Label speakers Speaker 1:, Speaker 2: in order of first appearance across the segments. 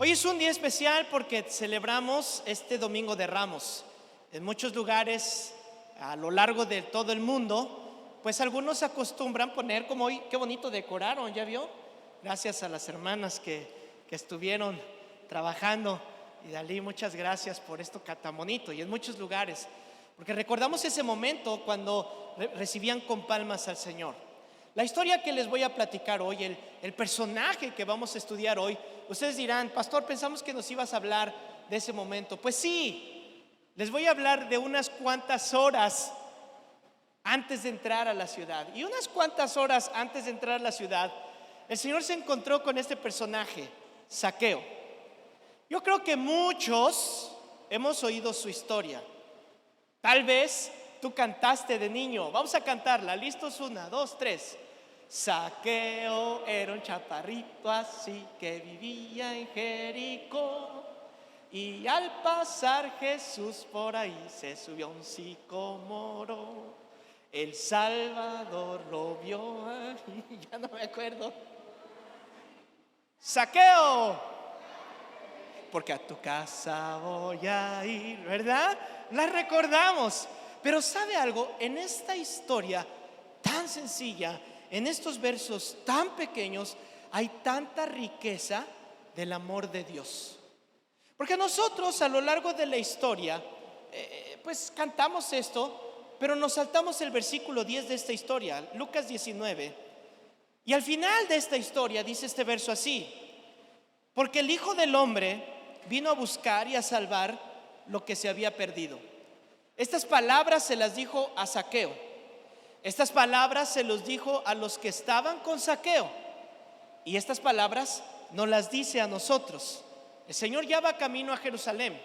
Speaker 1: Hoy es un día especial porque celebramos este Domingo de Ramos. En muchos lugares a lo largo de todo el mundo, pues algunos acostumbran poner como hoy, qué bonito decoraron, ¿ya vio? Gracias a las hermanas que estuvieron trabajando. Y Dalí, muchas gracias por esto tan bonito. Y en muchos lugares, porque recordamos ese momento cuando recibían con palmas al Señor. La historia que les voy a platicar hoy, el personaje que vamos a estudiar hoy, ustedes dirán: pastor, pensamos que nos ibas a hablar de ese momento. Pues sí, les voy a hablar de unas cuantas horas antes de entrar a la ciudad. Y unas cuantas horas antes de entrar a la ciudad, el Señor se encontró con este personaje, Zaqueo. Yo creo que muchos hemos oído su historia. Tal vez tú cantaste de niño. Vamos a cantarla. ¿Listos? 1, 2, 3. Zaqueo era un chaparrito así que vivía en Jericó. Y al pasar Jesús por ahí se subió a un sicómoro. El Salvador lo vio. Ya no me acuerdo. Zaqueo, porque a tu casa voy a ir, ¿verdad? La recordamos. Pero ¿sabe algo? En esta historia tan sencilla, en estos versos tan pequeños, hay tanta riqueza del amor de Dios. Porque nosotros a lo largo de la historia, pues cantamos esto, pero nos saltamos el versículo 10 de esta historia, Lucas 19. Y al final de esta historia dice este verso así: porque el Hijo del Hombre vino a buscar y a salvar lo que se había perdido. Estas palabras se las dijo a Zaqueo. Estas palabras se los dijo a los que estaban con Zaqueo. Y estas palabras nos las dice a nosotros. El Señor ya va camino a Jerusalén.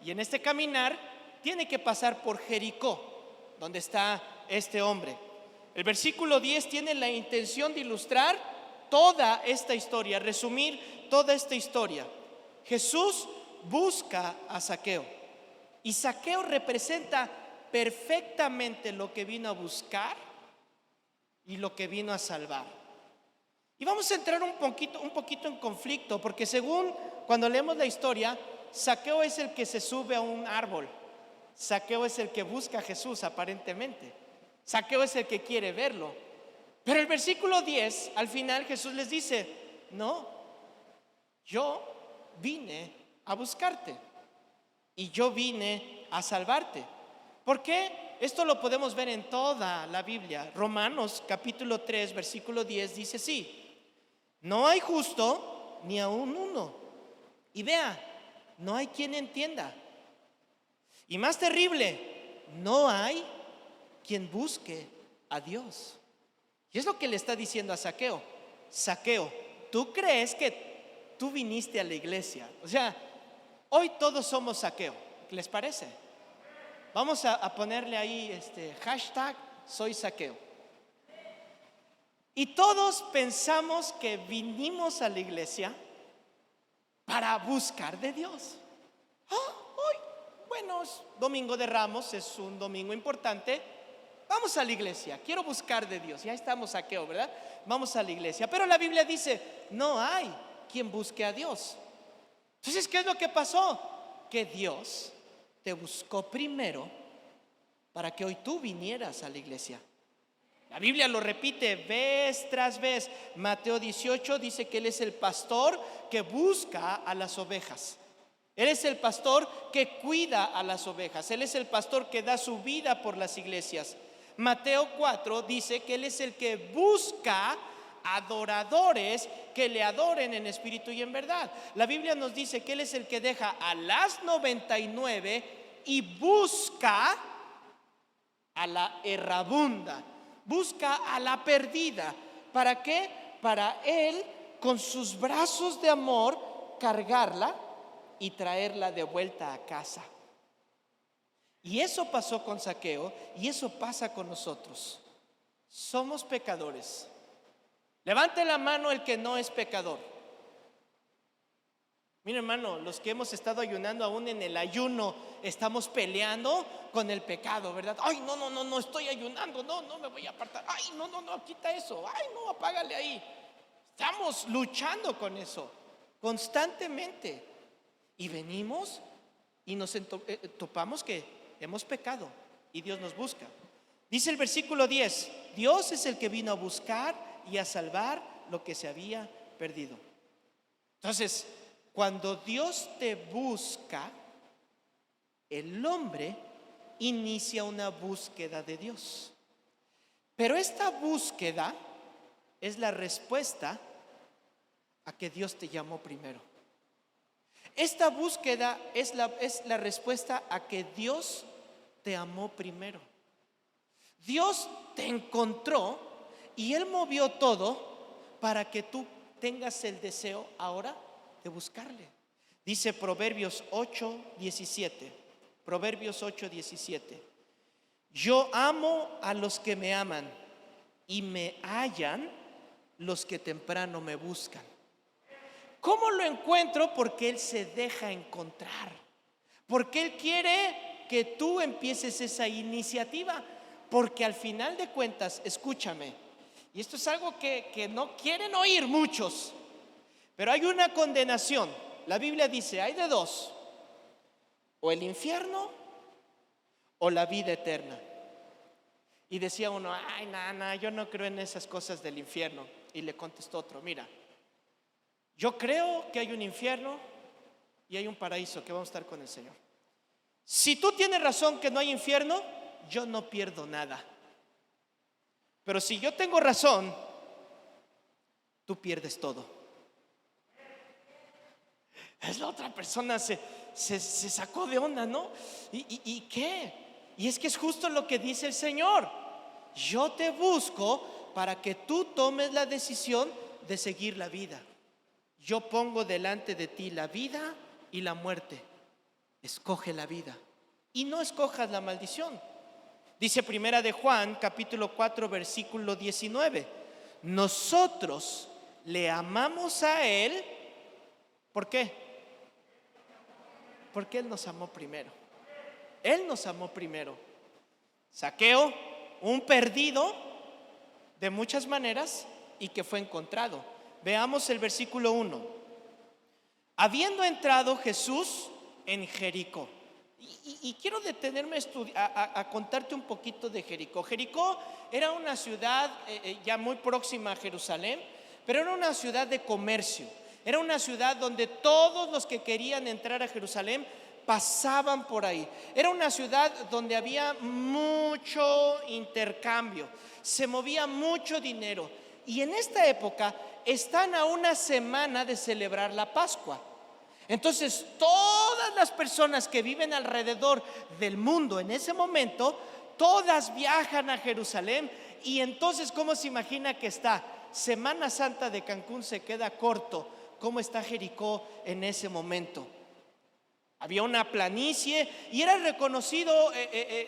Speaker 1: Y en este caminar tiene que pasar por Jericó, donde está este hombre. El versículo 10 tiene la intención de ilustrar toda esta historia, resumir toda esta historia. Jesús busca a Zaqueo. Y Zaqueo representa perfectamente lo que vino a buscar y lo que vino a salvar. Y vamos a entrar un poquito en conflicto, porque según cuando leemos la historia, Zaqueo es el que se sube a un árbol. Zaqueo es el que busca a Jesús aparentemente. Zaqueo es el que quiere verlo. Pero el versículo 10, al final Jesús les dice: no, yo vine a buscarte y yo vine a salvarte. ¿Por qué? Esto lo podemos ver en toda la Biblia. Romanos capítulo 3 versículo 10 dice así: no hay justo ni aun uno, y vea, no hay quien entienda. Y más terrible, no hay quien busque a Dios. Y es lo que le está diciendo a Zaqueo. Zaqueo, ¿tú crees que tú viniste a la iglesia? O sea, hoy todos somos Zaqueo. ¿Qué les parece? Vamos a ponerle ahí hashtag soy Zaqueo. Y todos pensamos que vinimos a la iglesia para buscar de Dios. Hoy, bueno, es Domingo de Ramos, es un domingo importante. Vamos a la iglesia, quiero buscar de Dios. Ya estamos Zaqueo, ¿verdad? Vamos a la iglesia. Pero la Biblia dice: no hay quien busque a Dios. Entonces, ¿qué es lo que pasó? Que Dios te buscó primero para que hoy tú vinieras a la iglesia. La Biblia lo repite vez tras vez. Mateo 18 dice que Él es el pastor que busca a las ovejas. Él es el pastor que cuida a las ovejas. Él es el pastor que da su vida por las iglesias. Mateo 4 dice que Él es el que busca adoradores que le adoren en espíritu y en verdad. La Biblia nos dice que Él es el que deja a las 99 y busca a la errabunda, busca a la perdida. ¿Para qué? Para Él, con sus brazos de amor, cargarla y traerla de vuelta a casa. Y eso pasó con Zaqueo y eso pasa con nosotros. Somos pecadores. Levante la mano el que no es pecador. Mira, hermano, los que hemos estado ayunando, aún en el ayuno estamos peleando con el pecado, ¿verdad? Ay, no, estoy ayunando, no me voy a apartar. Ay, no, quita eso. Ay, no, apágale ahí. Estamos luchando con eso. constantemente. Y venimos y nos topamos que hemos pecado y Dios nos busca. Dice el versículo 10, Dios es el que vino a buscar y a salvar lo que se había perdido. Entonces, cuando Dios te busca, el hombre inicia una búsqueda de Dios. Pero esta búsqueda es la respuesta a que Dios te llamó primero. Esta búsqueda es la respuesta a que Dios te amó primero. Dios te encontró y Él movió todo para que tú tengas el deseo ahora de buscarle. Dice Proverbios 8:17. Proverbios 8:17. Yo amo a los que me aman y me hallan los que temprano me buscan. ¿Cómo lo encuentro? Porque Él se deja encontrar. Porque Él quiere que tú empieces esa iniciativa. Porque al final de cuentas, escúchame, y esto es algo que no quieren oír muchos, pero hay una condenación. La Biblia dice, hay de dos: o el infierno o la vida eterna. Y decía uno, ay, nana, yo no creo en esas cosas del infierno. Y le contestó otro, mira, yo creo que hay un infierno y hay un paraíso, que vamos a estar con el Señor. Si tú tienes razón que no hay infierno, yo no pierdo nada. Pero si yo tengo razón, tú pierdes todo. Es la otra persona se sacó de onda, ¿no? ¿Y qué? Y es que es justo lo que dice el Señor. Yo te busco para que tú tomes la decisión de seguir la vida. Yo pongo delante de ti la vida y la muerte. Escoge la vida y no escojas la maldición. Dice Primera de Juan, capítulo 4, versículo 19. Nosotros le amamos a Él. ¿Por qué? Porque Él nos amó primero. Él nos amó primero. Zaqueo, un perdido de muchas maneras y que fue encontrado. Veamos el versículo 1. Habiendo entrado Jesús en Jericó. Y quiero detenerme a contarte un poquito de Jericó. Jericó era una ciudad ya muy próxima a Jerusalén, pero era una ciudad de comercio. Era una ciudad donde todos los que querían entrar a Jerusalén pasaban por ahí. Era una ciudad donde había mucho intercambio, se movía mucho dinero. Y en esta época están a una semana de celebrar la Pascua. Entonces todas las personas que viven alrededor del mundo en ese momento, todas viajan a Jerusalén. Y entonces, ¿cómo se imagina que está? Semana Santa de Cancún se queda corto. ¿Cómo está Jericó en ese momento? Había una planicie y era reconocido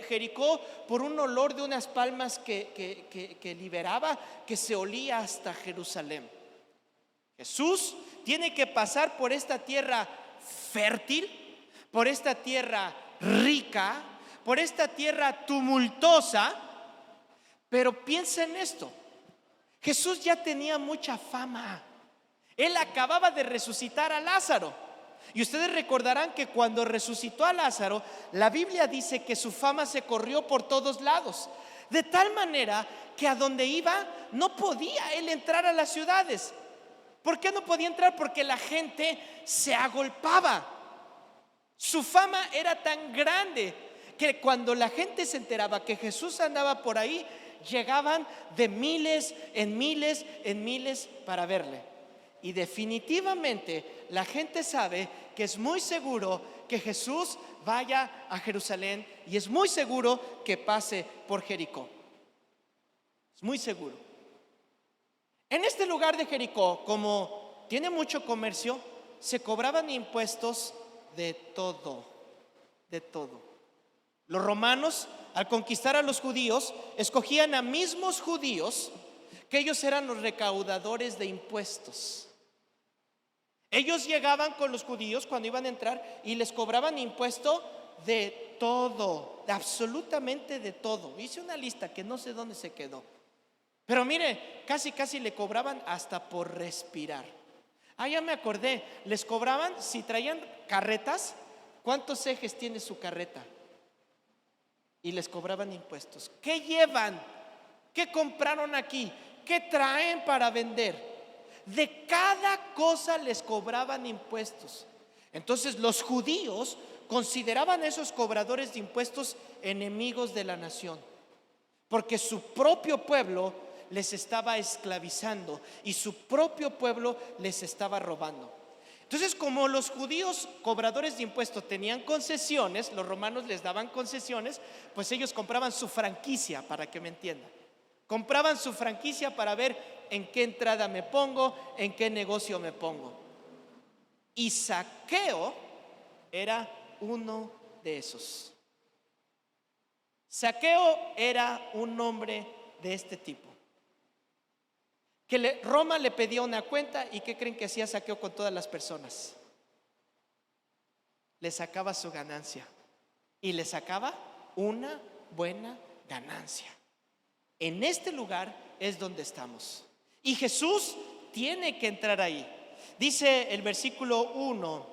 Speaker 1: Jericó por un olor de unas palmas que liberaba, que se olía hasta Jerusalén. Jesús tiene que pasar por esta tierra fértil, por esta tierra rica, por esta tierra tumultuosa. Pero piensa en esto: Jesús ya tenía mucha fama. Él acababa de resucitar a Lázaro. Y ustedes recordarán que cuando resucitó a Lázaro, la Biblia dice que su fama se corrió por todos lados, de tal manera que a donde iba no podía él entrar a las ciudades. ¿Por qué no podía entrar? Porque la gente se agolpaba. Su fama era tan grande que cuando la gente se enteraba que Jesús andaba por ahí, llegaban de miles en miles en miles para verle. Y definitivamente la gente sabe que es muy seguro que Jesús vaya a Jerusalén y es muy seguro que pase por Jericó. Es muy seguro. En este lugar de Jericó, como tiene mucho comercio, se cobraban impuestos de todo, de todo. Los romanos, al conquistar a los judíos, escogían a mismos judíos que ellos eran los recaudadores de impuestos. Ellos llegaban con los judíos cuando iban a entrar y les cobraban impuesto de todo, de absolutamente de todo. Hice una lista que no sé dónde se quedó. Pero mire, casi le cobraban hasta por respirar. Ah, ya me acordé, les cobraban, si traían carretas, ¿cuántos ejes tiene su carreta? Y les cobraban impuestos. ¿Qué llevan? ¿Qué compraron aquí? ¿Qué traen para vender? De cada cosa les cobraban impuestos. Entonces los judíos consideraban a esos cobradores de impuestos enemigos de la nación, porque su propio pueblo les estaba esclavizando y su propio pueblo les estaba robando. Entonces, como los judíos cobradores de impuestos tenían concesiones, los romanos les daban concesiones, pues ellos compraban su franquicia, para que me entiendan. Compraban su franquicia para ver en qué entrada me pongo, en qué negocio me pongo. Y Zaqueo era uno de esos. Zaqueo era un hombre de este tipo, que Roma le pedía una cuenta. ¿Y qué creen que hacía Zaqueo con todas las personas? Le sacaba su ganancia, y le sacaba una buena ganancia. En este lugar es donde estamos, y Jesús tiene que entrar ahí. Dice el versículo 1: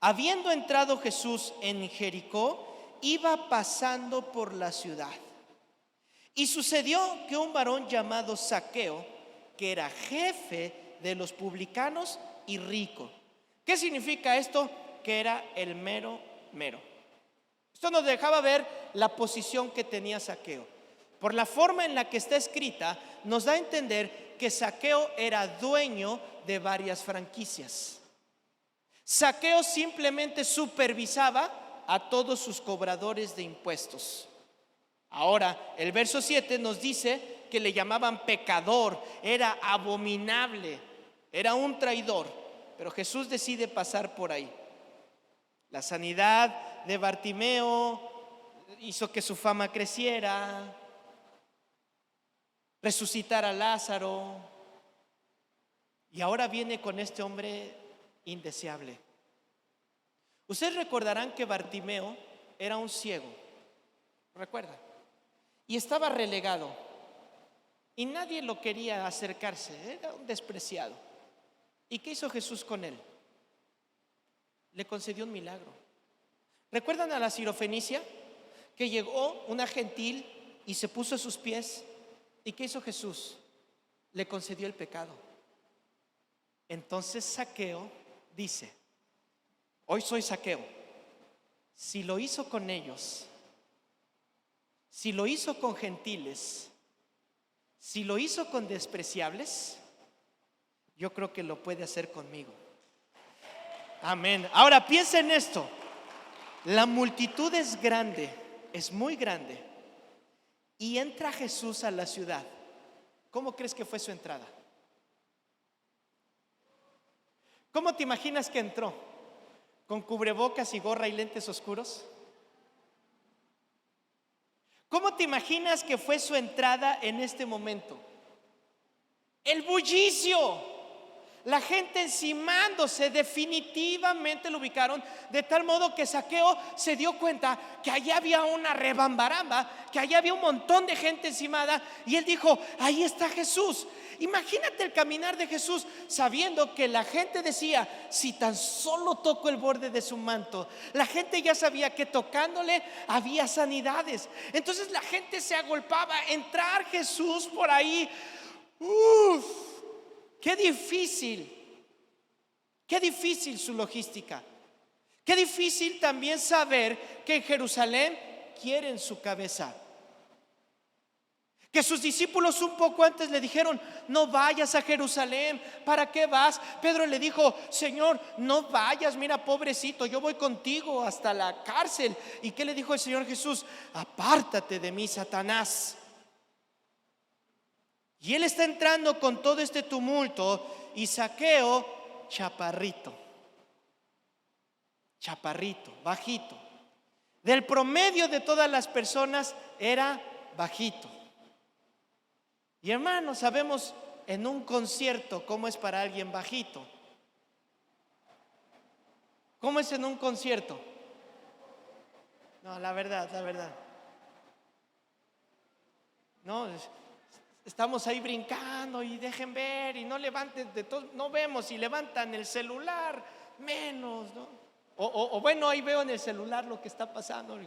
Speaker 1: habiendo entrado Jesús en Jericó, iba pasando por la ciudad. Y sucedió que un varón llamado Zaqueo, que era jefe de los publicanos y rico. ¿Qué significa esto? Que era el mero mero. Esto nos dejaba ver la posición que tenía Zaqueo. Por la forma en la que está escrita, nos da a entender que Zaqueo era dueño de varias franquicias. Zaqueo simplemente supervisaba a todos sus cobradores de impuestos. Ahora, el verso 7 nos dice que le llamaban pecador, era abominable, era un traidor. Pero Jesús decide pasar por ahí. La sanidad de Bartimeo hizo que su fama creciera, resucitar a Lázaro, y ahora viene con este hombre indeseable. Ustedes recordarán que Bartimeo era un ciego, ¿recuerdan? Y estaba relegado, y nadie lo quería acercarse, era un despreciado. ¿Y qué hizo Jesús con él? Le concedió un milagro. ¿Recuerdan a la sirofenicia? Que llegó una gentil y se puso a sus pies. ¿Y qué hizo Jesús? Le concedió el pecado. Entonces Zaqueo dice: hoy soy Zaqueo. Si lo hizo con ellos, si lo hizo con gentiles, si lo hizo con despreciables, yo creo que lo puede hacer conmigo. Amén. Ahora piensa en esto. La multitud es grande, es muy grande, y entra Jesús a la ciudad. ¿Cómo crees que fue su entrada? ¿Cómo te imaginas que entró? ¿Con cubrebocas y gorra y lentes oscuros? ¿Cómo te imaginas que fue su entrada en este momento? El bullicio, la gente encimándose, definitivamente lo ubicaron, de tal modo que Zaqueo se dio cuenta que allá había una rebambaramba, que allá había un montón de gente encimada, y él dijo: ahí está Jesús. Imagínate el caminar de Jesús, sabiendo que la gente decía: si tan solo toco el borde de su manto. La gente ya sabía que tocándole había sanidades. Entonces la gente se agolpaba. Entrar Jesús por ahí, qué difícil su logística. Qué difícil también saber que en Jerusalén quieren su cabeza. Que sus discípulos un poco antes le dijeron: no vayas a Jerusalén, ¿para qué vas? Pedro le dijo: Señor, no vayas, mira, pobrecito, yo voy contigo hasta la cárcel. ¿Y qué le dijo el Señor Jesús? Apártate de mí, Satanás. Y él está entrando con todo este tumulto, y Zaqueo, chaparrito, bajito. Del promedio de todas las personas era bajito. Y hermanos, sabemos en un concierto cómo es para alguien bajito. ¿Cómo es en un concierto? No, la verdad. No, Estamos ahí brincando y dejen ver y no levanten de todo, no vemos y levantan el celular, menos, ¿no? O bueno, ahí veo en el celular lo que está pasando.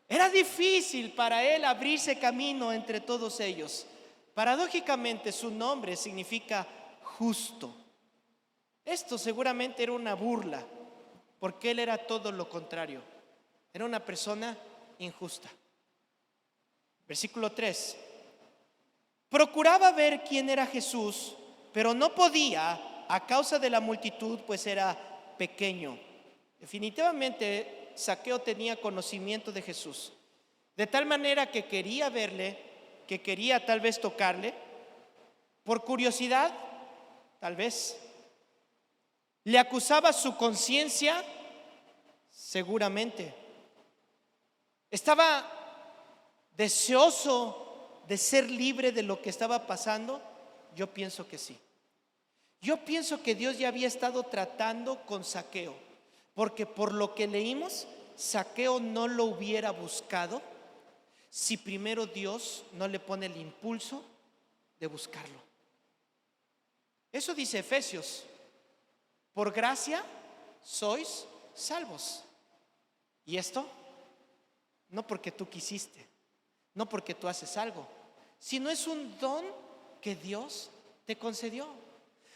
Speaker 1: Era difícil para él abrirse camino entre todos ellos. Paradójicamente, su nombre significa justo. Esto seguramente era una burla, porque él era todo lo contrario. Era una persona injusta. Versículo 3. Procuraba ver quién era Jesús, pero no podía a causa de la multitud, pues era pequeño. Definitivamente, Zaqueo tenía conocimiento de Jesús, de tal manera que quería verle, que quería tal vez tocarle, por curiosidad, tal vez. ¿Le acusaba su conciencia? Seguramente. ¿Estaba deseoso de ser libre de lo que estaba pasando? Yo pienso que sí. Yo pienso que Dios ya había estado tratando con Zaqueo, porque por lo que leímos, Zaqueo no lo hubiera buscado si primero Dios no le pone el impulso de buscarlo. Eso dice Efesios: por gracia sois salvos. ¿Y esto? No porque tú quisiste, no porque tú haces algo, sino es un don que Dios te concedió.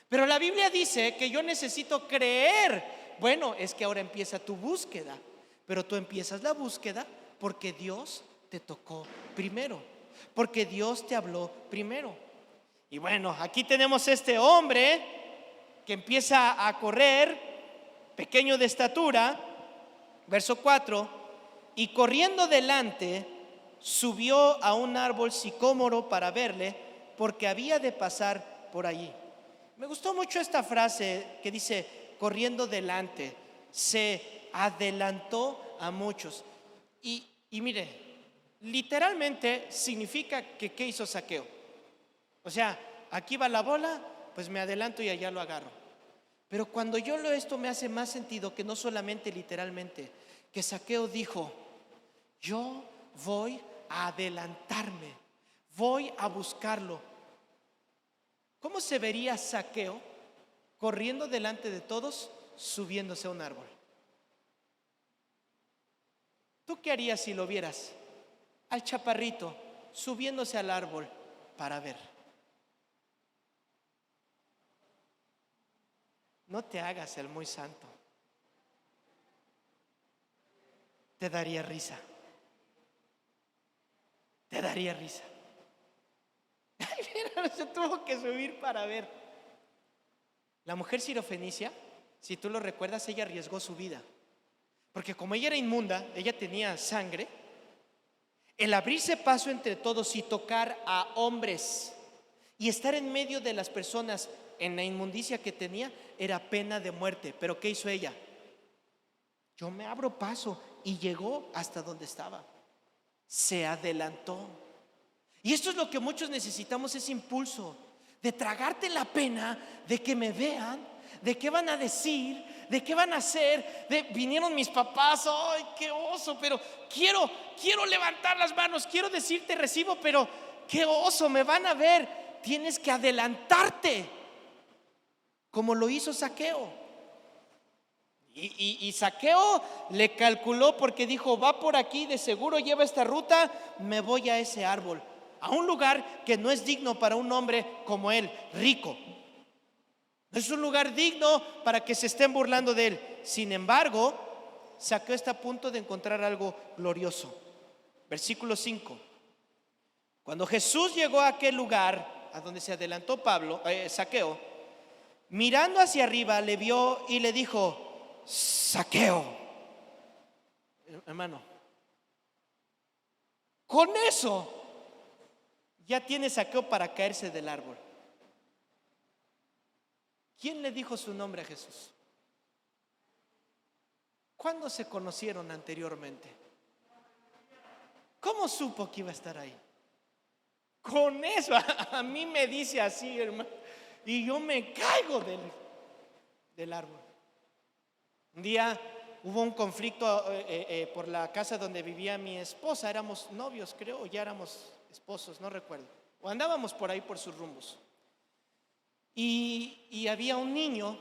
Speaker 1: Pero la Biblia dice que yo necesito creer. Bueno, es que ahora empieza tu búsqueda, pero tú empiezas la búsqueda porque Dios te tocó primero, porque Dios te habló primero. Y bueno, aquí tenemos este hombre que empieza a correr, pequeño de estatura, verso 4, y corriendo delante, subió a un árbol sicómoro para verle, porque había de pasar por allí. Me gustó mucho esta frase que dice, corriendo delante, se adelantó a muchos. Y mire, literalmente significa que ¿qué hizo Zaqueo? O sea, aquí va la bola, pues me adelanto y allá lo agarro. Pero cuando yo leo esto me hace más sentido que no solamente literalmente, que Zaqueo dijo, yo voy a adelantarme, voy a buscarlo. ¿Cómo se vería Zaqueo corriendo delante de todos, subiéndose a un árbol? ¿Tú qué harías si lo vieras? Al chaparrito subiéndose al árbol para ver. No te hagas el muy santo. Te daría risa. Te daría risa. Mira, se tuvo que subir para ver. La mujer sirofenicia, si tú lo recuerdas, ella arriesgó su vida. Porque como ella era inmunda, ella tenía sangre. El abrirse paso entre todos y tocar a hombres y estar en medio de las personas en la inmundicia que tenía era pena de muerte. Pero ¿qué hizo ella? Yo me abro paso, y llegó hasta donde estaba. Se adelantó. Y esto es lo que muchos necesitamos, ese impulso de tragarte la pena de que me vean, de qué van a decir, de qué van a hacer, de vinieron mis papás, ay, qué oso, pero quiero levantar las manos, quiero decirte recibo, pero qué oso, me van a ver. Tienes que adelantarte, como lo hizo Zaqueo. Y Zaqueo le calculó porque dijo, va por aquí, de seguro lleva esta ruta, me voy a ese árbol, a un lugar que no es digno para un hombre como él, rico. No es un lugar digno para que se estén burlando de él. Sin embargo, Zaqueo está a punto de encontrar algo glorioso. Versículo 5. Cuando Jesús llegó a aquel lugar a donde se adelantó Zaqueo, mirando hacia arriba le vio y le dijo, Zaqueo, hermano, con eso ya tiene Zaqueo para caerse del árbol. ¿Quién le dijo su nombre a Jesús? ¿Cuándo se conocieron anteriormente? ¿Cómo supo que iba a estar ahí? Con eso, a mí me dice así, hermano, y yo me caigo del árbol. Un día hubo un conflicto por la casa donde vivía mi esposa. Éramos novios, creo, ya éramos esposos, no recuerdo, o andábamos por ahí por sus rumbos. Y había un niño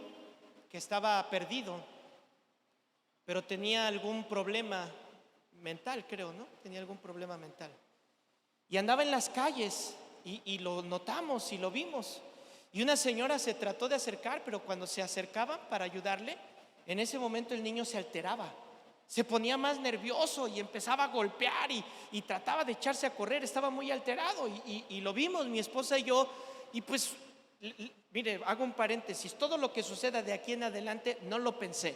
Speaker 1: que estaba perdido, pero tenía algún problema mental, creo, ¿no? Tenía algún problema mental. Y andaba en las calles y lo notamos y lo vimos. Y una señora se trató de acercar, pero cuando se acercaban para ayudarle, en ese momento el niño se alteraba, se ponía más nervioso y empezaba a golpear y trataba de echarse a correr, estaba muy alterado y lo vimos mi esposa y yo. Y pues, mire, hago un paréntesis, todo lo que suceda de aquí en adelante no lo pensé.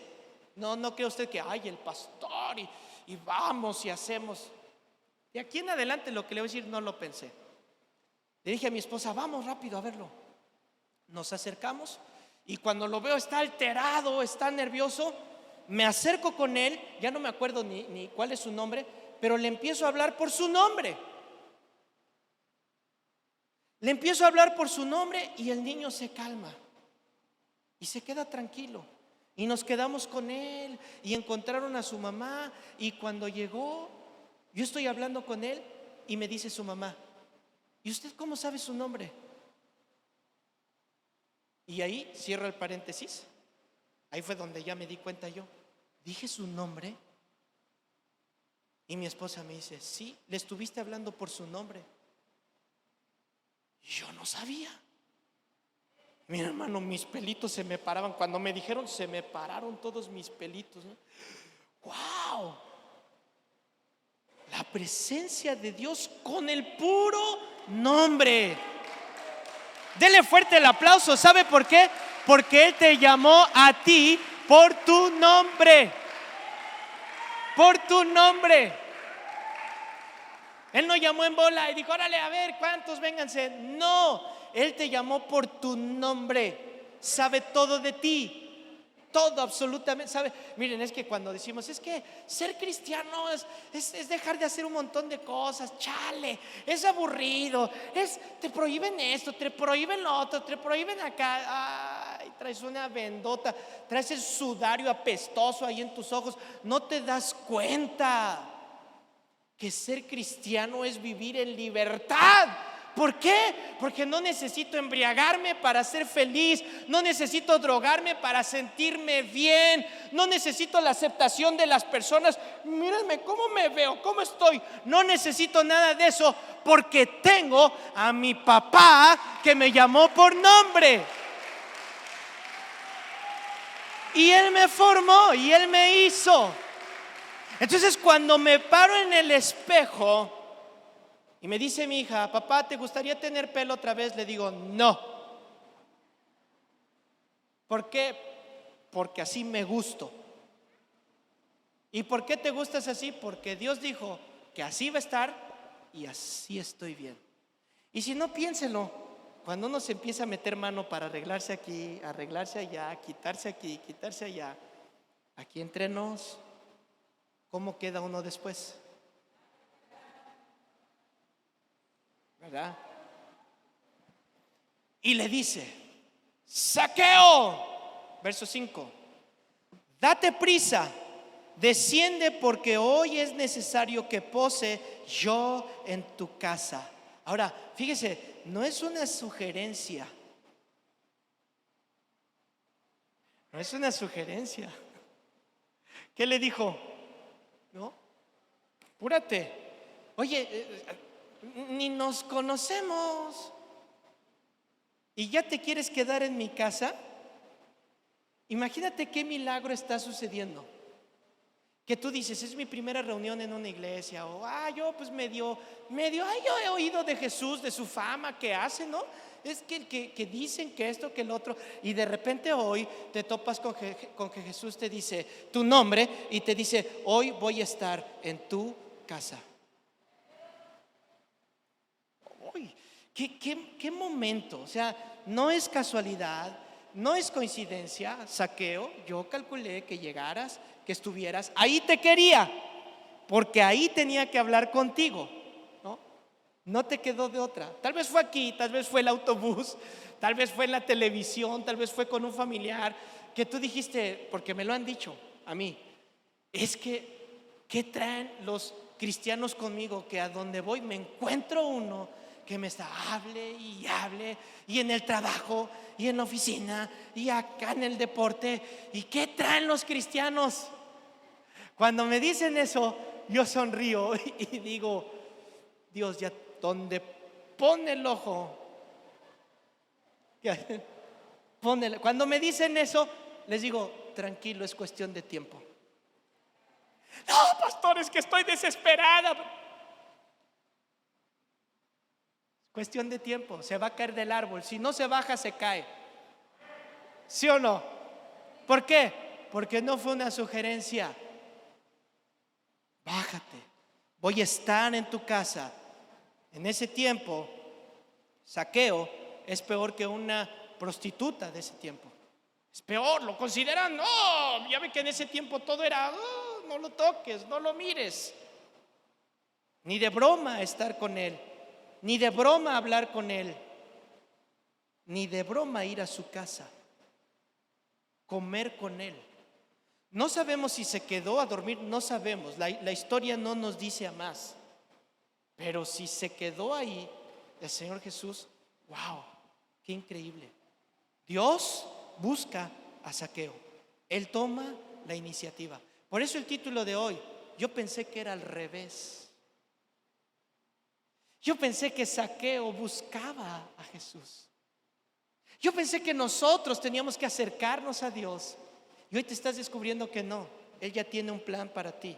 Speaker 1: No cree usted que ay, el pastor y vamos y hacemos. De aquí en adelante lo que le voy a decir no lo pensé. Le dije a mi esposa, vamos rápido a verlo. Nos acercamos y cuando lo veo está alterado, está nervioso, me acerco con él, ya no me acuerdo ni cuál es su nombre, pero le empiezo a hablar por su nombre. Le empiezo a hablar por su nombre y el niño se calma y se queda tranquilo. Y nos quedamos con él y encontraron a su mamá. Y cuando llegó, yo estoy hablando con él y me dice su mamá, ¿y usted cómo sabe su nombre? Y ahí cierro el paréntesis. Ahí fue donde ya me di cuenta yo. ¿Dije su nombre? Y mi esposa me dice, sí, le estuviste hablando por su nombre. Yo no sabía. Mi hermano, mis pelitos se me paraban. Cuando me dijeron, se me pararon todos mis pelitos, ¿no? ¡Wow! La presencia de Dios con el puro nombre. Dele fuerte el aplauso. ¿Sabe por qué? Porque Él te llamó a ti por tu nombre. Por tu nombre. Él no llamó en bola y dijo, órale, a ver, ¿cuántos? Vénganse. No, Él te llamó por tu nombre. Sabe todo de ti. Todo, absolutamente, sabe. Miren, es que cuando decimos, es que ser cristiano es dejar de hacer un montón de cosas. Chale, es aburrido. Te prohíben esto, te prohíben lo otro, te prohíben acá. Ay, traes una vendota, traes el sudario apestoso ahí en tus ojos. No te das cuenta que ser cristiano es vivir en libertad. ¿Por qué? Porque no necesito embriagarme para ser feliz, no necesito drogarme para sentirme bien, no necesito la aceptación de las personas. Mírenme cómo me veo, cómo estoy. No necesito nada de eso porque tengo a mi papá que me llamó por nombre. Y Él me formó y Él me hizo. Entonces cuando me paro en el espejo y me dice mi hija, papá, ¿te gustaría tener pelo otra vez? Le digo, no. ¿Por qué? Porque así me gusto. ¿Y por qué te gustas así? Porque Dios dijo que así va a estar y así estoy bien. Y si no, piénselo. Cuando uno se empieza a meter mano para arreglarse aquí, arreglarse allá, quitarse aquí, quitarse allá, aquí entre nos, ¿cómo queda uno después? ¿Verdad? Y le dice, Zaqueo, verso 5, date prisa, desciende porque hoy es necesario que pose yo en tu casa. Ahora, fíjese, no es una sugerencia. No es una sugerencia. ¿Qué le dijo? ¿No? Apúrate. Oye, ni nos conocemos y ya te quieres quedar en mi casa. Imagínate qué milagro está sucediendo. Que tú dices, es mi primera reunión en una iglesia, o yo pues medio, yo he oído de Jesús, de su fama que hace, ¿no? Es que dicen que esto, que el otro, y de repente hoy te topas con que Jesús te dice tu nombre y te dice, hoy voy a estar en tu casa. Uy, qué momento. O sea, no es casualidad, no es coincidencia. Zaqueo, yo calculé que llegaras, que estuvieras, ahí te quería, porque ahí tenía que hablar contigo, ¿no? No te quedó de otra. Tal vez fue aquí, tal vez fue el autobús, tal vez fue en la televisión, tal vez fue con un familiar, que tú dijiste, porque me lo han dicho a mí, es que, ¿qué traen los cristianos conmigo que a donde voy me encuentro uno que me está hable y hable, y en el trabajo y en la oficina y acá en el deporte. ¿Y qué traen los cristianos? Cuando me dicen eso, yo sonrío y digo, Dios, ya donde pone el ojo, cuando me dicen eso, les digo, tranquilo, es cuestión de tiempo. No, pastor, es que estoy desesperada. Cuestión de tiempo, se va a caer del árbol. Si no se baja, se cae. ¿Sí o no? ¿Por qué? Porque no fue una sugerencia. Bájate, voy a estar en tu casa. En ese tiempo, Zaqueo es peor que una prostituta de ese tiempo. Es peor, lo consideran, no, ya ve que en ese tiempo todo era, oh, no lo toques, no lo mires. Ni de broma estar con él, ni de broma hablar con él, ni de broma ir a su casa, comer con él. No sabemos si se quedó a dormir, no sabemos, la historia no nos dice a más. Pero si se quedó ahí el Señor Jesús, wow, qué increíble. Dios busca a Zaqueo, Él toma la iniciativa. Por eso el título de hoy, yo pensé que era al revés. Yo pensé que Zaqueo buscaba a Jesús. Yo pensé que nosotros teníamos que acercarnos a Dios. Y hoy te estás descubriendo que no, Él ya tiene un plan para ti.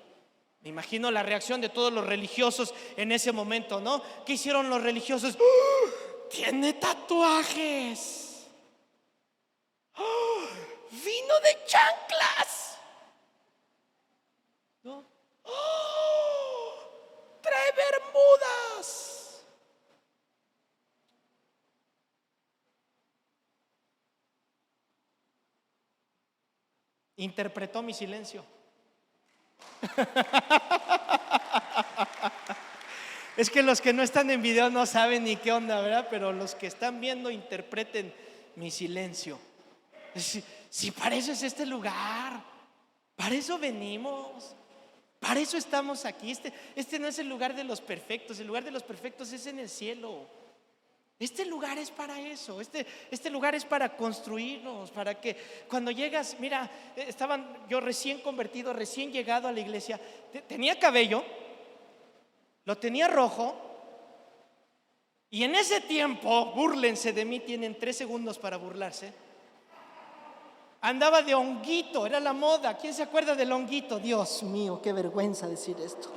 Speaker 1: Me imagino la reacción de todos los religiosos en ese momento, ¿no? ¿Qué hicieron los religiosos? ¡Oh! Tiene tatuajes. ¡Oh! Vino de chanclas, ¿no? ¡Oh! Trae bermudas. Interpretó mi silencio. Es que los que no están en video no saben ni qué onda, ¿verdad? Pero los que están viendo interpreten mi silencio. Si para eso es este lugar, para eso venimos, para eso estamos aquí. Este no es el lugar de los perfectos, el lugar de los perfectos es en el cielo. Este lugar es para eso, este lugar es para construirnos, para que cuando llegas, mira, yo recién convertido, recién llegado a la iglesia, tenía cabello, lo tenía rojo, y en ese tiempo, búrlense de mí, tienen 3 segundos para burlarse. Andaba de honguito, era la moda. ¿Quién se acuerda del honguito? Dios mío, qué vergüenza decir esto.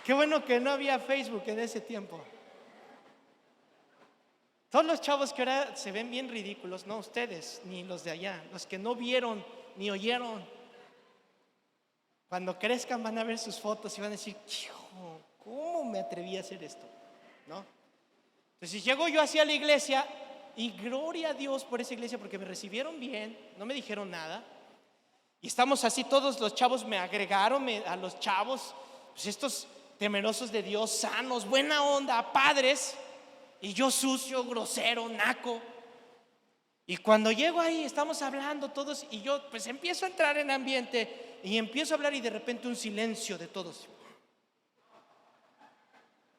Speaker 1: Qué bueno que no había Facebook en ese tiempo. Todos los chavos que ahora se ven bien ridículos, no ustedes, ni los de allá, los que no vieron ni oyeron, cuando crezcan van a ver sus fotos y van a decir, hijo, ¿cómo me atreví a hacer esto? ¿No? Entonces llego yo hacia la iglesia y gloria a Dios por esa iglesia porque me recibieron bien, no me dijeron nada. Y estamos así, todos los chavos me agregaron a los chavos, pues estos temerosos de Dios, sanos, buena onda, padres. Y yo sucio, grosero, naco. Y cuando llego ahí estamos hablando todos y yo pues empiezo a entrar en ambiente y empiezo a hablar y de repente un silencio de todos.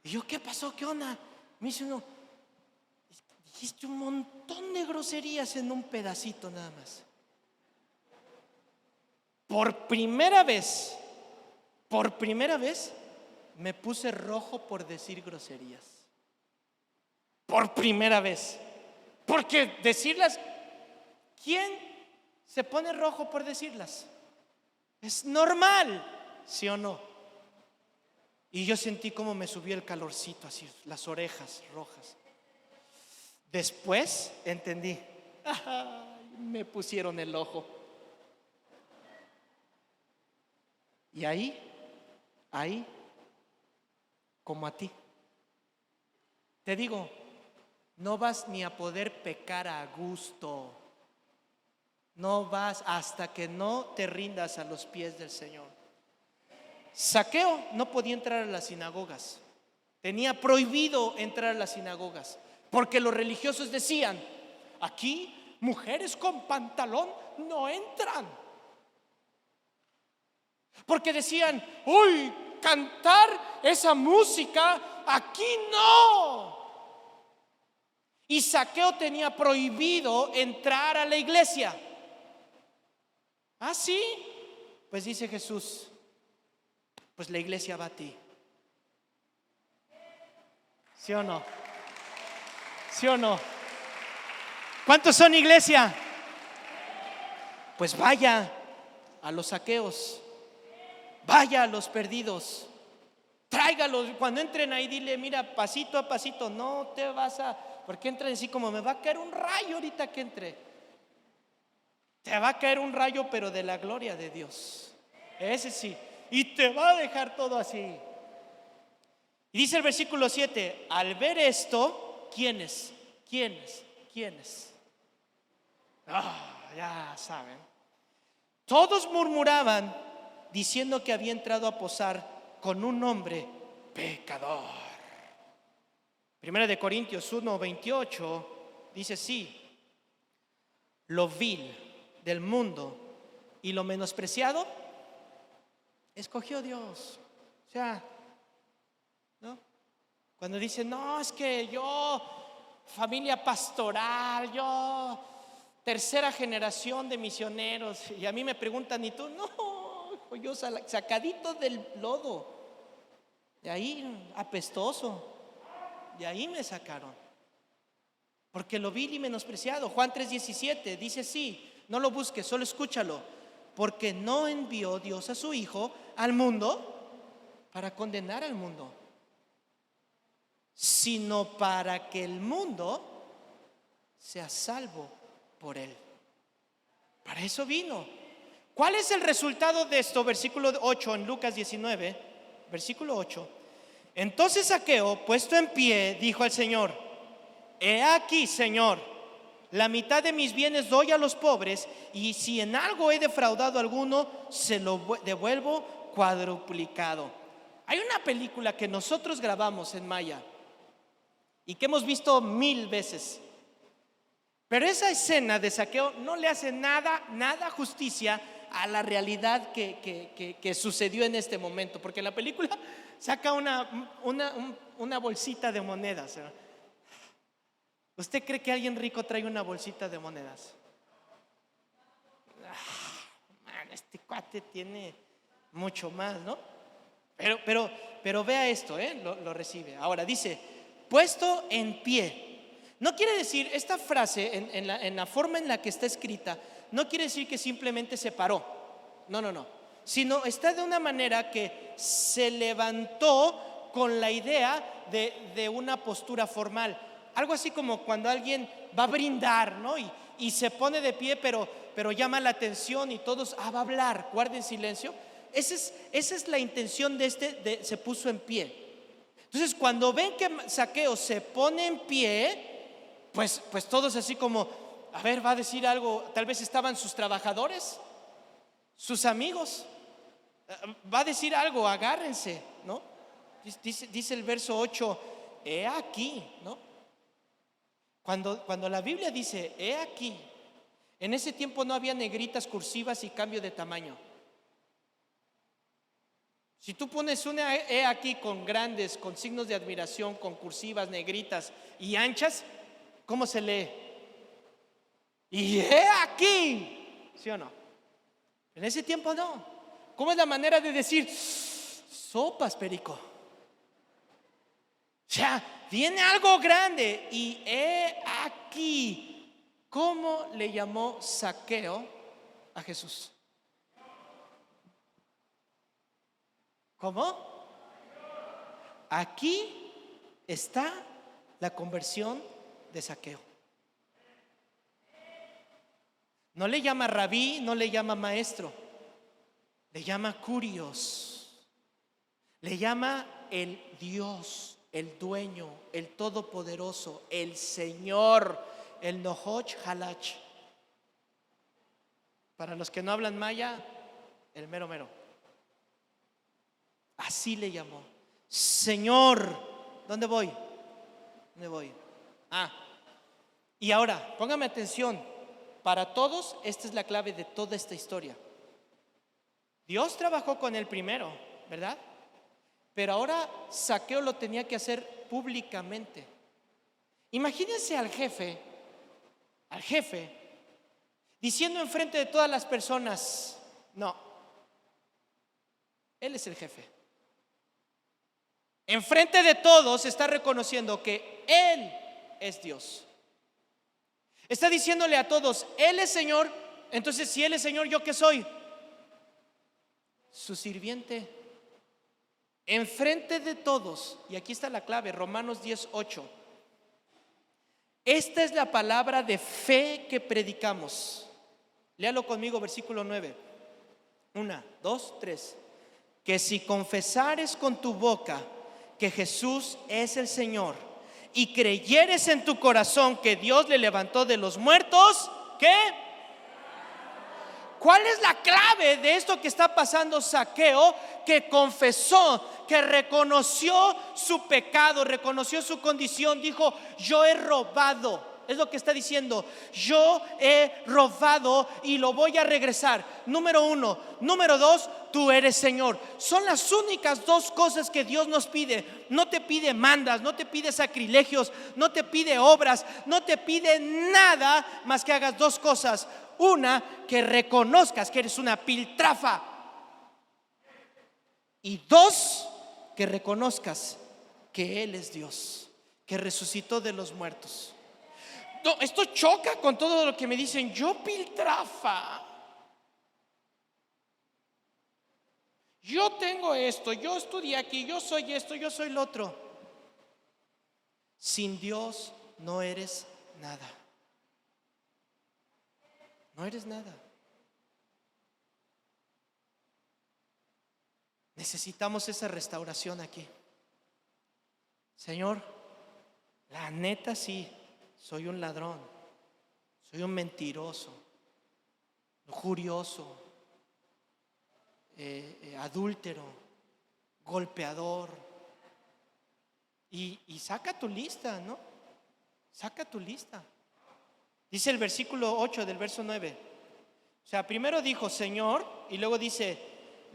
Speaker 1: Y yo, ¿qué pasó? ¿Qué onda? Me dice uno, dijiste un montón de groserías en un pedacito nada más. Por primera vez me puse rojo por decir groserías. Por primera vez. Porque decirlas, ¿quién se pone rojo por decirlas? Es normal, ¿sí o no? Y yo sentí como me subió el calorcito, así, las orejas rojas. Después entendí, me pusieron el ojo. Y ahí, como a ti, te digo, no vas ni a poder pecar a gusto. No vas hasta que no te rindas a los pies del Señor. Zaqueo no podía entrar a las sinagogas. Tenía prohibido entrar a las sinagogas porque los religiosos decían, aquí mujeres con pantalón no entran. Porque decían, uy, cantar esa música aquí no. Y Zaqueo tenía prohibido entrar a la iglesia. ¿Ah, sí? Pues dice Jesús, pues la iglesia va a ti. ¿Sí o no? ¿Sí o no? ¿Cuántos son iglesia? Pues vaya a los saqueos, vaya a los perdidos, tráigalos. Cuando entren ahí, dile, mira, pasito a pasito, no te vas a, porque entran así como me va a caer un rayo ahorita que entre. Te va a caer un rayo, pero de la gloria de Dios. Ese sí. Y te va a dejar todo así. Y dice el versículo 7, al ver esto, ¿quiénes? Ya saben. Todos murmuraban diciendo que había entrado a posar con un hombre pecador. Primera de Corintios 1:28 dice: sí, lo vil del mundo y lo menospreciado escogió Dios. O sea, ¿no? Cuando dicen, no, es que yo, familia pastoral, yo, tercera generación de misioneros, y a mí me preguntan, ¿y tú? No, yo sacadito del lodo, de ahí apestoso, de ahí me sacaron, porque lo vil y menospreciado. Juan 3:17 dice: sí, no lo busques, solo escúchalo, porque no envió Dios a su Hijo al mundo para condenar al mundo, sino para que el mundo sea salvo por él. Para eso vino. ¿Cuál es el resultado de esto? Versículo 8 en Lucas 19, versículo 8. Entonces Zaqueo, puesto en pie, dijo al Señor: he aquí, Señor, la mitad de mis bienes doy a los pobres, y si en algo he defraudado a alguno, se lo devuelvo cuadruplicado. Hay una película que nosotros grabamos en Maya y que hemos visto 1000 veces, pero esa escena de Zaqueo no le hace nada justicia a la realidad que sucedió en este momento, porque en la película saca una bolsita de monedas. ¿Usted cree que alguien rico trae una bolsita de monedas? Este cuate tiene mucho más, ¿no? Pero vea esto, lo recibe. Ahora dice, puesto en pie. No quiere decir, esta frase en la forma en la que está escrita, no quiere decir que simplemente se paró. No. Sino está de una manera que se levantó con la idea de una postura formal. Algo así como cuando alguien va a brindar, ¿no? Y se pone de pie, pero llama la atención y todos, va a hablar, guarden silencio. Esa es la intención de se puso en pie. Entonces, cuando ven que Zaqueo se pone en pie, pues todos así como, a ver, va a decir algo. Tal vez estaban sus trabajadores, sus amigos, va a decir algo, agárrense, ¿no? Dice el verso 8, he aquí, ¿no? Cuando la Biblia dice, he aquí, en ese tiempo no había negritas, cursivas y cambio de tamaño. Si tú pones una he aquí con grandes, con signos de admiración, con cursivas, negritas y anchas, ¿cómo se lee? Y he aquí, ¿sí o no? En ese tiempo no. ¿Cómo es la manera de decir? Sopas, perico. O sea, viene algo grande y he aquí. ¿Cómo le llamó Zaqueo a Jesús? ¿Cómo? Aquí está la conversión de Zaqueo. No le llama rabí, no le llama maestro, le llama curios, le llama el Dios, el dueño, el todopoderoso, el Señor, el Nohoch Halach. Para los que no hablan maya, el mero mero. Así le llamó. Señor, ¿dónde voy? Y ahora, póngame atención. Para todos, esta es la clave de toda esta historia. Dios trabajó con él primero, ¿verdad? Pero ahora Zaqueo lo tenía que hacer públicamente. Imagínense al jefe, diciendo enfrente de todas las personas: no, él es el jefe. Enfrente de todos está reconociendo que Él es Dios. Está diciéndole a todos: Él es Señor. Entonces, si Él es Señor, ¿yo qué soy? Su sirviente. Enfrente de todos. Y aquí está la clave, Romanos 10:8. Esta es la palabra de fe que predicamos. Léalo conmigo, versículo 9. 1, 2, 3. Que si confesares con tu boca que Jesús es el Señor y creyeres en tu corazón que Dios le levantó de los muertos, ¿qué? ¿Cuál es la clave de esto que está pasando Zaqueo? Que confesó, que reconoció su pecado, reconoció su condición, dijo: yo he robado. Es lo que está diciendo: yo he robado y lo voy a regresar. Número 1. Número 2, tú eres Señor. Son las únicas dos cosas que Dios nos pide. No te pide mandas, no te pide sacrilegios, no te pide obras, no te pide nada más que hagas dos cosas. Una, que reconozcas que eres una piltrafa. Y dos, que reconozcas que Él es Dios, que resucitó de los muertos. No, esto choca con todo lo que me dicen: yo piltrafa, yo tengo esto, yo estudié aquí, yo soy esto, yo soy lo otro. Sin Dios no eres nada. No eres nada. Necesitamos esa restauración aquí. Señor, la neta sí, soy un ladrón, soy un mentiroso, lujurioso, adúltero, golpeador. Y saca tu lista, ¿no? Saca tu lista. Dice el versículo 8 del verso 9. O sea, primero dijo Señor, y luego dice: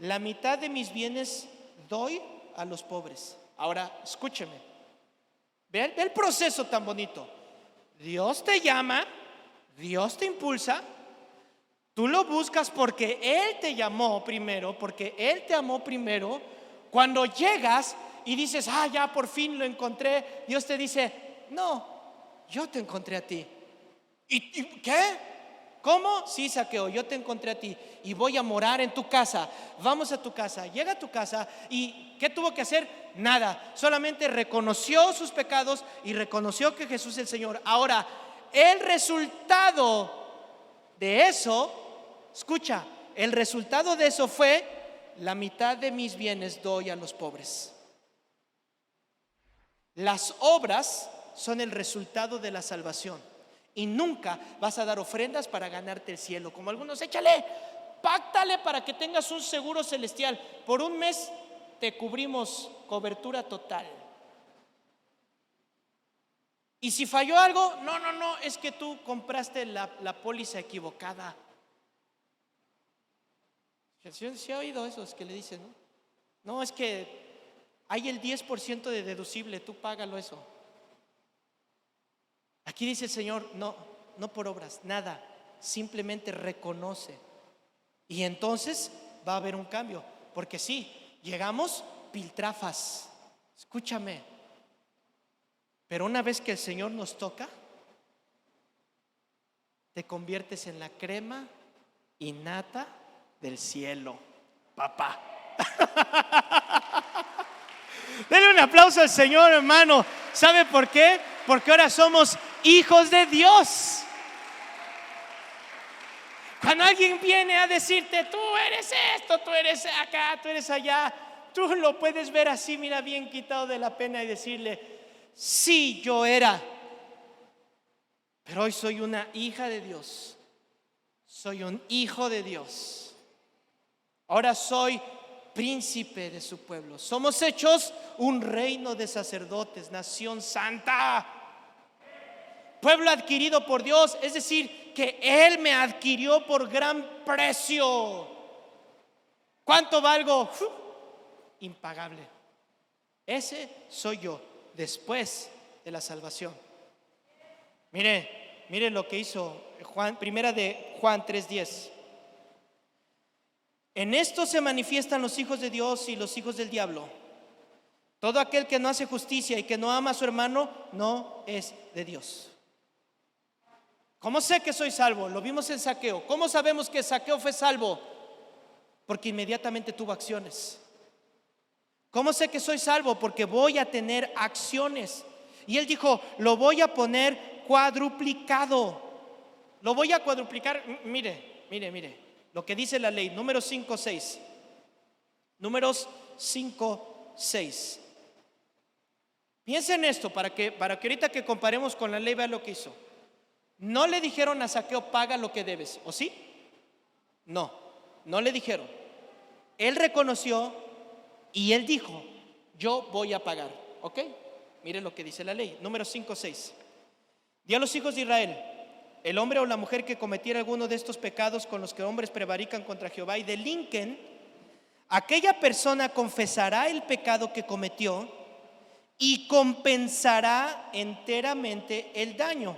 Speaker 1: la mitad de mis bienes doy a los pobres. Ahora, escúcheme. Ve el proceso tan bonito. Dios te llama, Dios te impulsa, tú lo buscas porque Él te llamó primero, porque Él te amó primero. Cuando llegas y dices: ya por fin lo encontré, Dios te dice: no, yo te encontré a ti. ¿Y qué? ¿Cómo? Sí, Zaqueo, yo te encontré a ti y voy a morar en tu casa. Vamos a tu casa. Llega a tu casa y ¿qué tuvo que hacer? Nada, solamente reconoció sus pecados y reconoció que Jesús es el Señor. Ahora, el resultado de eso, escucha, el resultado de eso fue: la mitad de mis bienes doy a los pobres. Las obras son el resultado de la salvación. Y nunca vas a dar ofrendas para ganarte el cielo. Como algunos: échale, páctale para que tengas un seguro celestial. Por un mes te cubrimos cobertura total. Y si falló algo, no, es que tú compraste la póliza equivocada. ¿Sí ha oído esos que le dicen, no? No, es que hay el 10% de deducible, tú págalo eso. Aquí dice el Señor: no por obras, nada, simplemente reconoce. Y entonces va a haber un cambio. Porque sí, llegamos piltrafas, escúchame, pero una vez que el Señor nos toca, te conviertes en la crema innata del cielo, papá. Denle un aplauso al Señor, hermano. ¿Sabe por qué? Porque ahora somos hijos de Dios. Cuando alguien viene a decirte: tú eres esto, tú eres acá, tú eres allá, tú lo puedes ver así, mira, bien quitado de la pena, y decirle: sí, yo era, pero hoy soy una hija de Dios, soy un hijo de Dios. Ahora soy príncipe de su pueblo. Somos hechos un reino de sacerdotes, nación santa, pueblo adquirido por Dios. Es decir, que Él me adquirió por gran precio. ¿Cuánto valgo? Impagable. Ese soy yo después de la salvación. Mire lo que hizo Juan, primera de Juan 3:10. En esto se manifiestan los hijos de Dios y los hijos del diablo. Todo aquel que no hace justicia y que no ama a su hermano no es de Dios. ¿Cómo sé que soy salvo? Lo vimos en Zaqueo. ¿Cómo sabemos que Zaqueo fue salvo? Porque inmediatamente tuvo acciones. ¿Cómo sé que soy salvo? Porque voy a tener acciones. Y él dijo, lo voy a poner cuadruplicado. Lo voy a cuadruplicar. Mire. Lo que dice la ley, números 5:6. Números 5:6. Piensen en esto para que ahorita que comparemos con la ley vean lo que hizo. No le dijeron a Zaqueo, paga lo que debes, ¿o sí? No le dijeron. Él reconoció y él dijo, yo voy a pagar, ¿ok? Miren lo que dice la ley, números 5:6. Di a los hijos de Israel, el hombre o la mujer que cometiera alguno de estos pecados con los que hombres prevarican contra Jehová y delinquen, aquella persona confesará el pecado que cometió y compensará enteramente el daño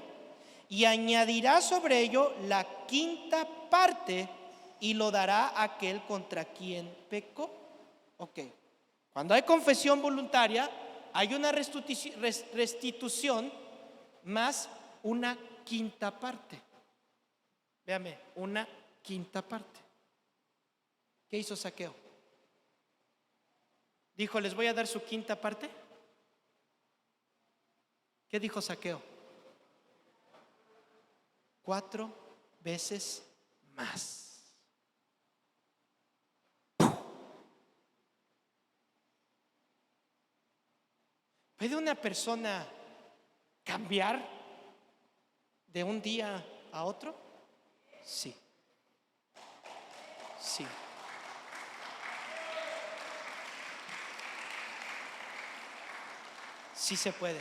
Speaker 1: y añadirá sobre ello la quinta parte y lo dará a aquel contra quien pecó. Ok, cuando hay confesión voluntaria hay una restitución más una quinta parte. Véame, una quinta parte. ¿Qué hizo Zaqueo? Dijo, les voy a dar su quinta parte. ¿Qué dijo Zaqueo? 4 veces más. ¿Puede una persona cambiar de un día a otro? Sí. Sí se puede.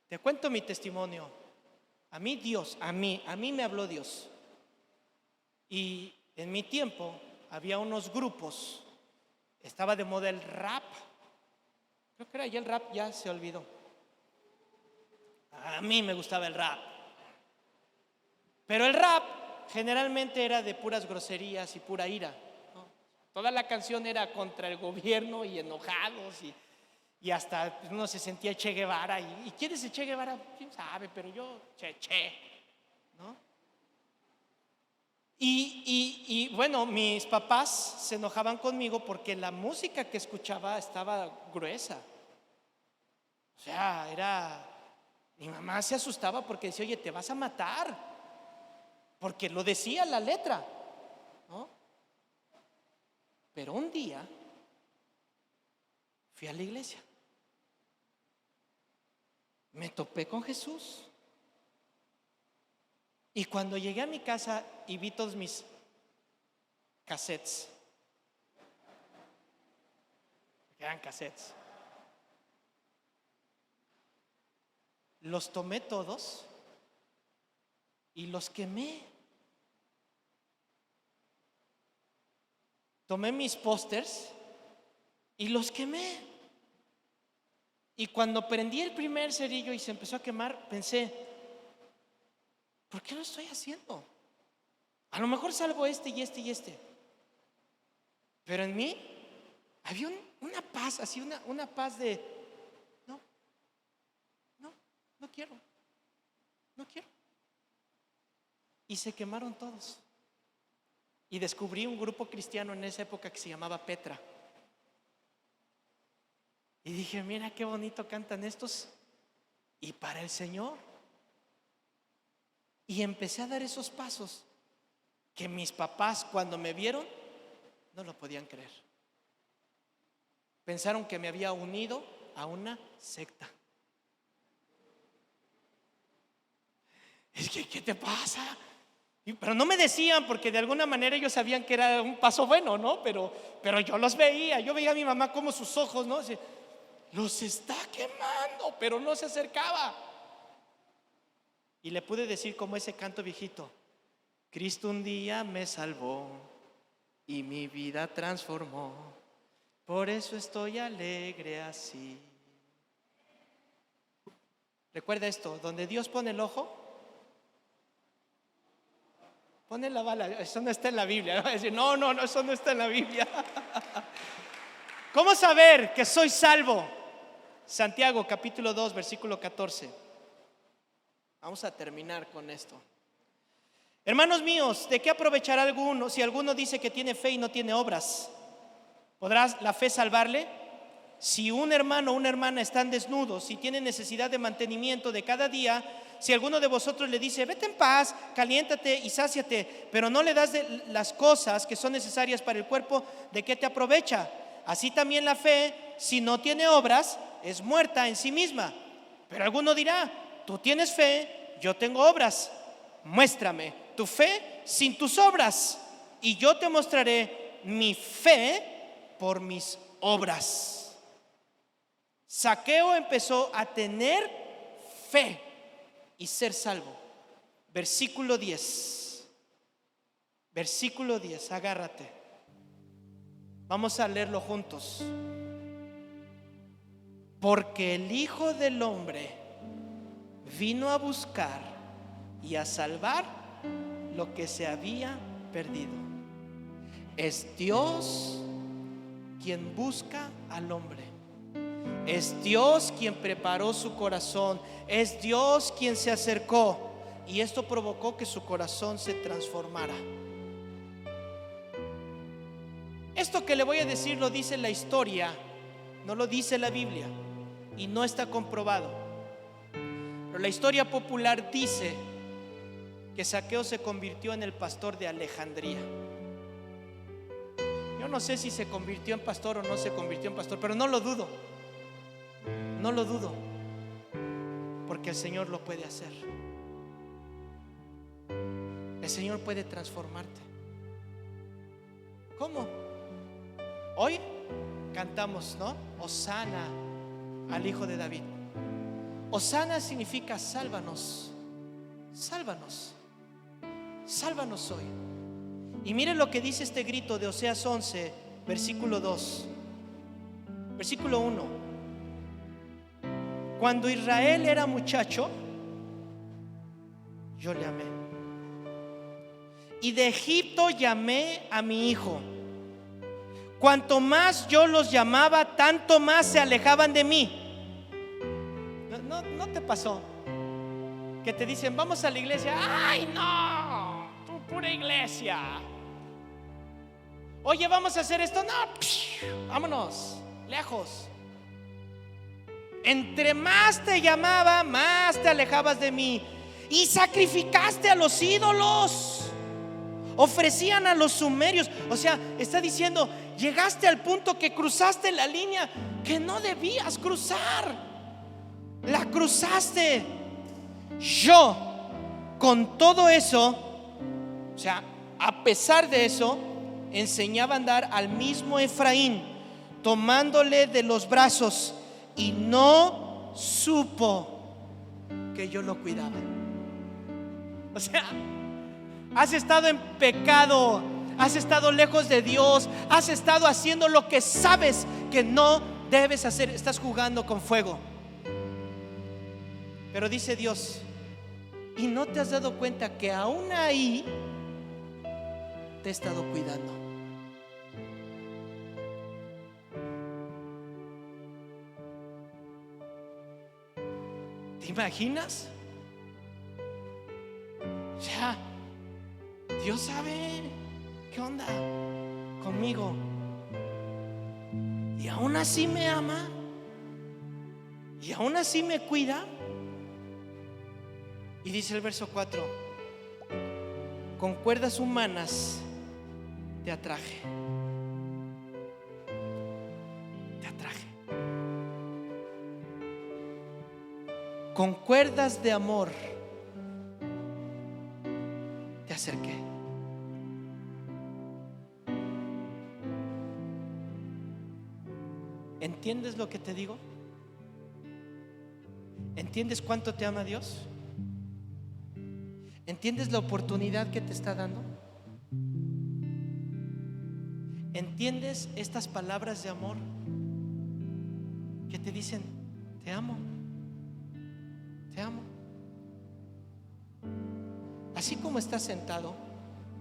Speaker 1: Te cuento mi testimonio. A mí me habló Dios. Y en mi tiempo había unos grupos. Estaba de moda el rap. Creo que era ya el rap, ya se olvidó. A mí me gustaba el rap. Pero el rap generalmente era de puras groserías y pura ira, ¿no? Toda la canción era contra el gobierno y enojados y hasta uno se sentía Che Guevara. ¿Y quién es el Che Guevara? ¿Quién sabe? Pero yo, Che, ¿no? Y bueno, mis papás se enojaban conmigo porque la música que escuchaba estaba gruesa. O sea, mi mamá se asustaba porque decía, oye, te vas a matar, porque lo decía la letra, ¿no? Pero un día fui a la iglesia, me topé con Jesús. Y cuando llegué a mi casa y vi todos mis cassettes, eran cassettes, los tomé todos y los quemé. Tomé mis pósters y los quemé. Y cuando prendí el primer cerillo y se empezó a quemar, pensé, ¿por qué lo estoy haciendo? A lo mejor salvo este y este y este. Pero en mí había una paz, así una paz de no quiero. Y se quemaron todos. Y descubrí un grupo cristiano en esa época que se llamaba Petra. Y dije, mira qué bonito cantan estos. Y para el Señor. Y empecé a dar esos pasos que mis papás cuando me vieron no lo podían creer. Pensaron que me había unido a una secta. Es que, ¿qué te pasa? Pero no me decían porque de alguna manera ellos sabían que era un paso bueno, ¿no? Pero yo los veía, yo veía a mi mamá como sus ojos, ¿no? Los está quemando, pero no se acercaba. Y le pude decir como ese canto viejito, Cristo un día me salvó y mi vida transformó. Por eso estoy alegre así. Recuerda esto: donde Dios pone el ojo, pone la bala. Eso no está en la Biblia. ¿No? Va a decir, no, eso no está en la Biblia. ¿Cómo saber que soy salvo? Santiago capítulo 2 versículo 14. Vamos a terminar con esto. Hermanos míos, ¿de qué aprovechará alguno si alguno dice que tiene fe y no tiene obras? ¿Podrá la fe salvarle? Si un hermano o una hermana están desnudos, si tienen necesidad de mantenimiento de cada día, si alguno de vosotros le dice, vete en paz, caliéntate y sáciate, pero no le das de las cosas que son necesarias para el cuerpo, ¿de qué te aprovecha? Así también la fe, si no tiene obras, es muerta en sí misma. Pero alguno dirá, tú tienes fe, yo tengo obras. Muéstrame tu fe sin tus obras, y yo te mostraré mi fe por mis obras. Zaqueo empezó a tener fe y ser salvo. Versículo 10. Versículo 10, agárrate. Vamos a leerlo juntos. Porque el Hijo del Hombre vino a buscar y a salvar lo que se había perdido. Es Dios quien busca al hombre. Es Dios quien preparó su corazón. Es Dios quien se acercó, y esto provocó que su corazón se transformara. Esto que le voy a decir lo dice la historia, no lo dice la Biblia, y no está comprobado. Pero la historia popular dice que Zaqueo se convirtió en el pastor de Alejandría. Yo no sé si se convirtió en pastor o no se convirtió en pastor, pero no lo dudo. No lo dudo, porque el Señor lo puede hacer. El Señor puede transformarte. ¿Cómo? Hoy cantamos, ¿no? Hosana al Hijo de David. Hosana significa sálvanos. Sálvanos. Sálvanos hoy. Y miren lo que dice este grito de Oseas 11, versículo 2. Versículo 1. Cuando Israel era muchacho, yo le amé, y de Egipto llamé a mi hijo. Cuanto más yo los llamaba, tanto más se alejaban de mí. ¿No te pasó que te dicen, vamos a la iglesia? ¡Ay, no! Tu pura iglesia. Oye, vamos a hacer esto. No, vámonos, lejos. Entre más te llamaba, más te alejabas de mí. Y sacrificaste a los ídolos, ofrecían a los sumerios. O sea, está diciendo, llegaste al punto que cruzaste la línea que no debías cruzar. La cruzaste. Yo, con todo eso, o sea, a pesar de eso, enseñaba a andar al mismo Efraín, tomándole de los brazos, y no supo que yo lo cuidaba. O sea, has estado en pecado, has estado lejos de Dios, has estado haciendo lo que sabes que no debes hacer. Estás jugando con fuego. Pero dice Dios, y no te has dado cuenta que aún ahí te he estado cuidando. ¿Te imaginas? O sea, Dios sabe qué onda conmigo, y aún así me ama, y aún así me cuida. Y dice el verso 4: con cuerdas humanas te atraje. Te atraje. Con cuerdas de amor te acerqué. ¿Entiendes lo que te digo? ¿Entiendes cuánto te ama Dios? ¿Entiendes la oportunidad que te está dando? ¿Entiendes estas palabras de amor que te dicen: te amo, te amo? Así como está sentado,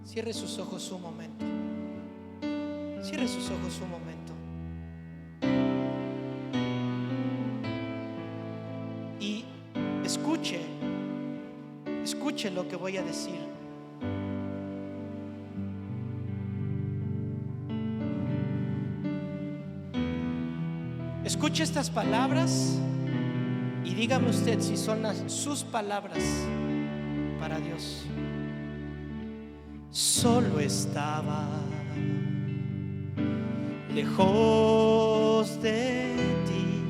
Speaker 1: cierre sus ojos un momento. Cierre sus ojos un momento. Y escuche lo que voy a decir. Escuche estas palabras y dígame usted si son sus palabras para Dios. Solo estaba lejos de ti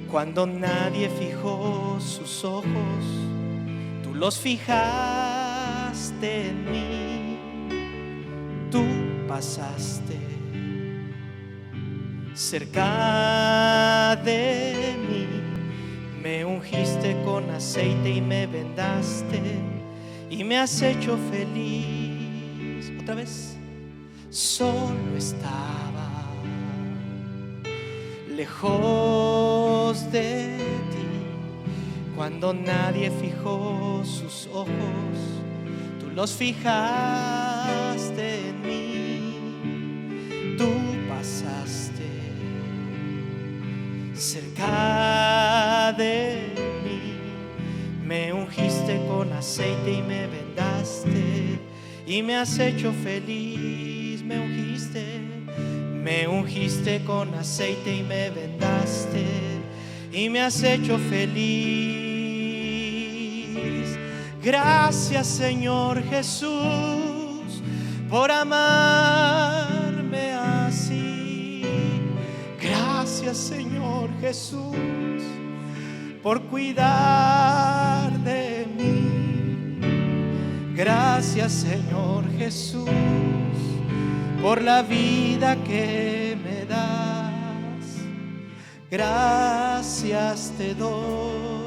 Speaker 1: cuando nadie fijó sus ojos. Tú los fijaste en mí, tú pasaste cerca de mí, me ungiste con aceite y me vendaste y me has hecho feliz. Otra vez. Solo estaba lejos de ti cuando nadie fijó sus ojos. Tú los fijaste en mí, tú pasaste cerca de mí, me ungiste con aceite y me vendaste y me has hecho feliz. Me ungiste con aceite y me vendaste y me has hecho feliz. Gracias, Señor Jesús, por amarme así. Gracias, Señor Jesús, por cuidar de mí. Gracias, Señor Jesús, por la vida que me das. Gracias te doy.